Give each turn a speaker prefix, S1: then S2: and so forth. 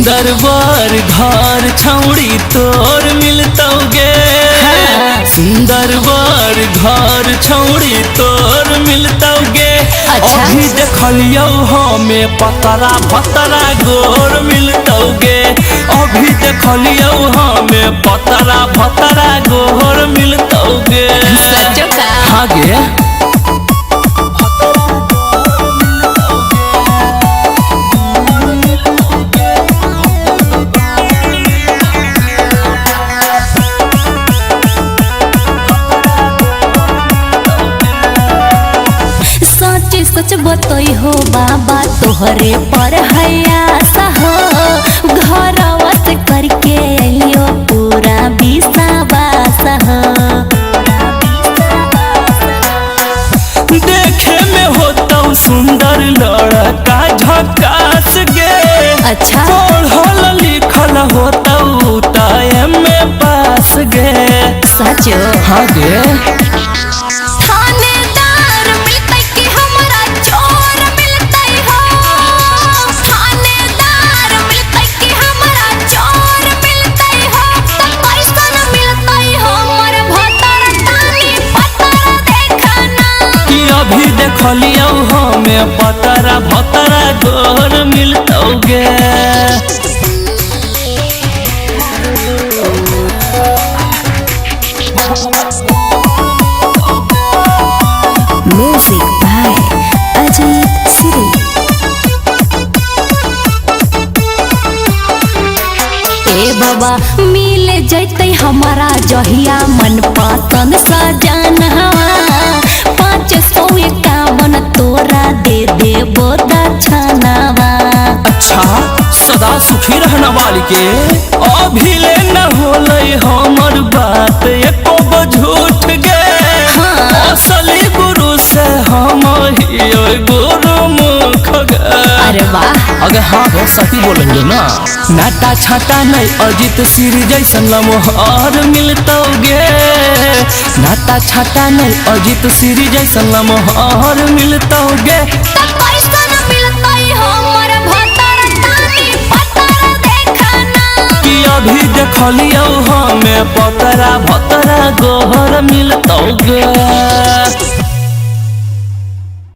S1: सुंदर बर घर छौड़ी तोर मिलतौगे। सुंदर बर घर छौड़ी तोर मिलतौगे। अभी देखलियो हमें पतरा भतरा गोर मिलतौगे। अभी देखलियो हमें पतरा भतरा गोर मिलतौगे। आगे
S2: सच बतई हो बाबा तोहरे पर हयासा हो। घरवा से करके अलियो पूरा विश्वास हो।
S1: देखे में होता सुंदर लड़का झकास गे।
S2: अच्छा
S1: पढ़ल लिखल होता में पास गे।
S2: सच
S1: हाँ गे अभी देखलियो हमें पतरा भतरा गोर मिलतौगे।
S2: म्यूजिक बाय अजीत सिरी। ए बाबा मिल जैते हमारा जहिया मन पसंद सजनवा। 551 तोरा दे देबो दक्षिणावा।
S1: अच्छा सदा सुखी रहना वाली के अभी ले न होले हमर बात एको झूठ गे। असली गुरु से हम ही गुरु मुख गे।
S2: अरे वाह
S1: अगर हाँ हो सही बोलेंगे ना। नाटा छाटा नहीं अजित सिरी जैसन लमहर मिलतौगे। नाटा छाटा नहीं अजित सिरी जैसन लमहर मिलतौगे। अभी देखलियो हमें पतरा भतरा गोहर मिलतौगे।